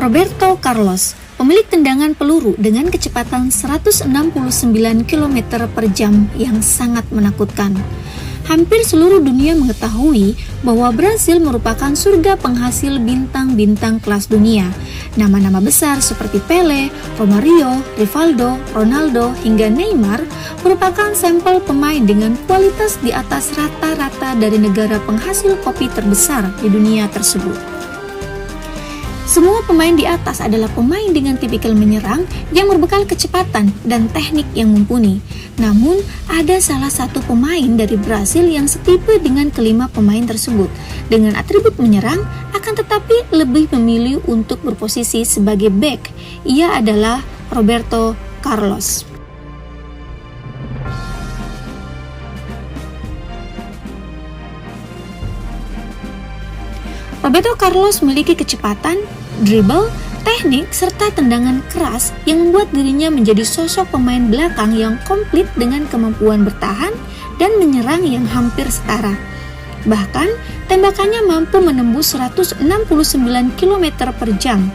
Roberto Carlos, pemilik tendangan peluru dengan kecepatan 169 km per jam yang sangat menakutkan. Hampir seluruh dunia mengetahui bahwa Brasil merupakan surga penghasil bintang-bintang kelas dunia. Nama-nama besar seperti Pele, Romario, Rivaldo, Ronaldo, hingga Neymar merupakan sampel pemain dengan kualitas di atas rata-rata dari negara penghasil kopi terbesar di dunia tersebut. Semua pemain di atas adalah pemain dengan tipikal menyerang yang berbekal kecepatan dan teknik yang mumpuni. Namun, ada salah satu pemain dari Brasil yang setipe dengan kelima pemain tersebut, dengan atribut menyerang, akan tetapi lebih memilih untuk berposisi sebagai bek. Ia adalah Roberto Carlos. Roberto Carlos memiliki kecepatan, dribble, teknik, serta tendangan keras yang membuat dirinya menjadi sosok pemain belakang yang komplit dengan kemampuan bertahan dan menyerang yang hampir setara. Bahkan, tembakannya mampu menembus 169 km per jam.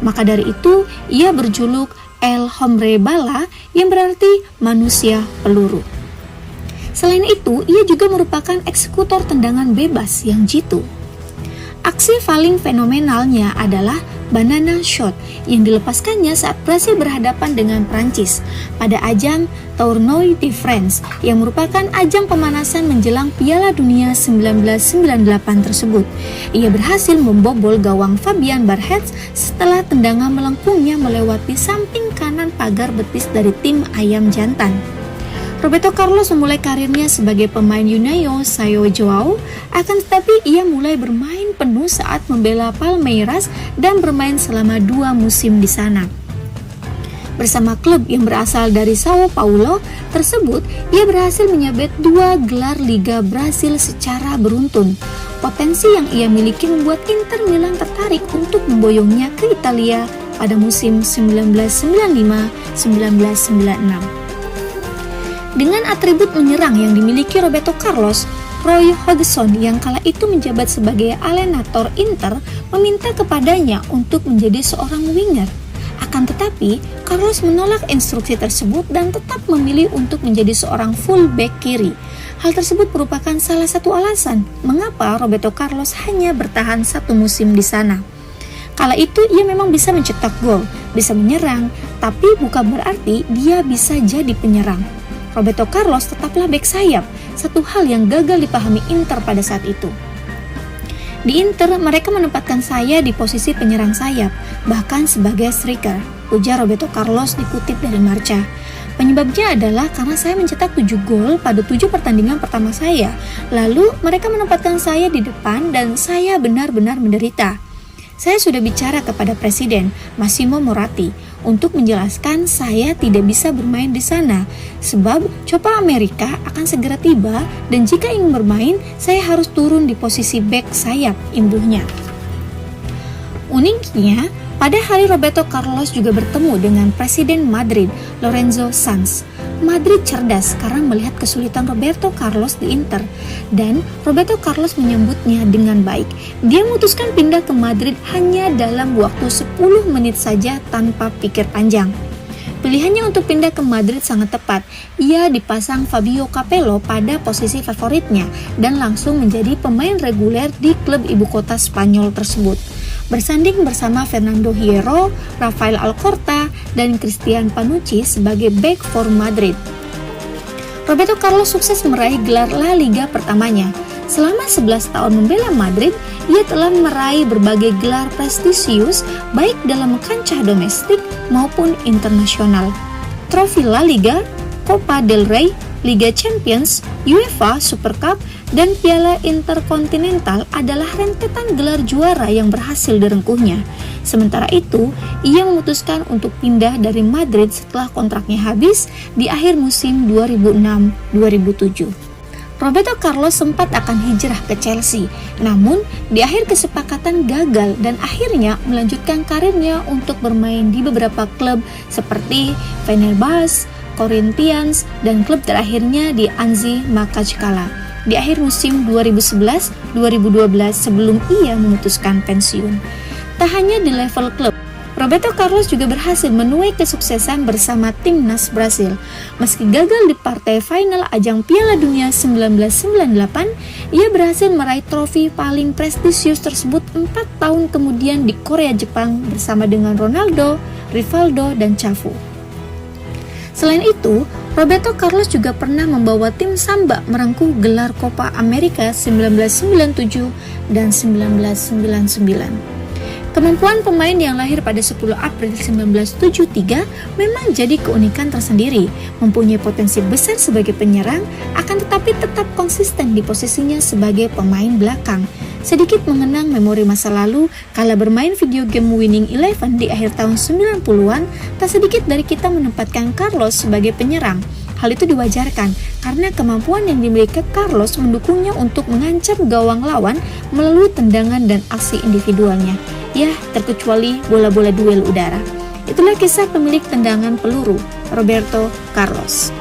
Maka dari itu, ia berjuluk El Hombre Bala yang berarti manusia peluru. Selain itu, ia juga merupakan eksekutor tendangan bebas yang jitu. Aksi paling fenomenalnya adalah banana shot yang dilepaskannya saat Brasil berhadapan dengan Prancis pada ajang Tournoi de France yang merupakan ajang pemanasan menjelang Piala Dunia 1998 tersebut. Ia berhasil membobol gawang Fabian Barthez setelah tendangan melengkungnya melewati samping kanan pagar betis dari tim ayam jantan. Roberto Carlos memulai karirnya sebagai pemain União São João, akan tetapi ia mulai bermain penuh saat membela Palmeiras dan bermain selama 2 musim di sana. Bersama klub yang berasal dari Sao Paulo tersebut, ia berhasil menyabet 2 gelar Liga Brasil secara beruntun. Potensi yang ia miliki membuat Inter Milan tertarik untuk memboyongnya ke Italia pada musim 1995-1996. Dengan atribut menyerang yang dimiliki Roberto Carlos, Roy Hodgson yang kala itu menjabat sebagai alenator Inter meminta kepadanya untuk menjadi seorang winger. Akan tetapi, Carlos menolak instruksi tersebut dan tetap memilih untuk menjadi seorang fullback kiri. Hal tersebut merupakan salah satu alasan mengapa Roberto Carlos hanya bertahan 1 musim di sana. Kala itu ia memang bisa mencetak gol, bisa menyerang, tapi bukan berarti dia bisa jadi penyerang. Roberto Carlos tetaplah bek sayap, satu hal yang gagal dipahami Inter pada saat itu. Di Inter, mereka menempatkan saya di posisi penyerang sayap, bahkan sebagai striker, ujar Roberto Carlos dikutip dari Marca. Penyebabnya adalah karena saya mencetak 7 gol pada 7 pertandingan pertama saya, lalu mereka menempatkan saya di depan dan saya benar-benar menderita. Saya sudah bicara kepada Presiden Massimo Moratti untuk menjelaskan saya tidak bisa bermain di sana sebab Copa Amerika akan segera tiba dan jika ingin bermain saya harus turun di posisi bek sayap, imbuhnya. Uniknya, pada hari Roberto Carlos juga bertemu dengan Presiden Madrid, Lorenzo Sanz. Madrid cerdas karena melihat kesulitan Roberto Carlos di Inter dan Roberto Carlos menyambutnya dengan baik. Dia memutuskan pindah ke Madrid hanya dalam waktu 10 menit saja tanpa pikir panjang. Pilihannya untuk pindah ke Madrid sangat tepat. Ia dipasang Fabio Capello pada posisi favoritnya dan langsung menjadi pemain reguler di klub ibu kota Spanyol tersebut. Bersanding bersama Fernando Hierro, Rafael Alcorta, dan Christian Panucci sebagai bek for Madrid. Roberto Carlos sukses meraih gelar La Liga pertamanya. Selama 11 tahun membela Madrid, ia telah meraih berbagai gelar prestisius baik dalam kancah domestik maupun internasional. Trofi La Liga, Copa del Rey, Liga Champions, UEFA Super Cup, dan Piala Interkontinental adalah rentetan gelar juara yang berhasil direngkuhnya. Sementara itu, ia memutuskan untuk pindah dari Madrid setelah kontraknya habis di akhir musim 2006-2007. Roberto Carlos sempat akan hijrah ke Chelsea, namun di akhir kesepakatan gagal dan akhirnya melanjutkan karirnya untuk bermain di beberapa klub seperti Fenerbahce, Corinthians, dan klub terakhirnya di Anzi Makachkala di akhir musim 2011-2012 sebelum ia memutuskan pensiun. Tak hanya di level klub, Roberto Carlos juga berhasil menuai kesuksesan bersama timnas Brasil. Meski gagal di partai final ajang Piala Dunia 1998, ia berhasil meraih trofi paling prestisius tersebut 4 tahun kemudian di Korea Jepang bersama dengan Ronaldo, Rivaldo, dan Cafu. Selain itu, Roberto Carlos juga pernah membawa tim Samba merengkuh gelar Copa America 1997 dan 1999. Kemampuan pemain yang lahir pada 10 April 1973 memang jadi keunikan tersendiri, mempunyai potensi besar sebagai penyerang, akan tetapi tetap konsisten di posisinya sebagai pemain belakang. Sedikit mengenang memori masa lalu, kala bermain video game Winning Eleven di akhir tahun 90-an, tak sedikit dari kita menempatkan Carlos sebagai penyerang. Hal itu diwajarkan karena kemampuan yang dimiliki Carlos mendukungnya untuk mengancam gawang lawan melalui tendangan dan aksi individualnya. Ya, terkecuali bola-bola duel udara. Itulah kisah pemilik tendangan peluru, Roberto Carlos.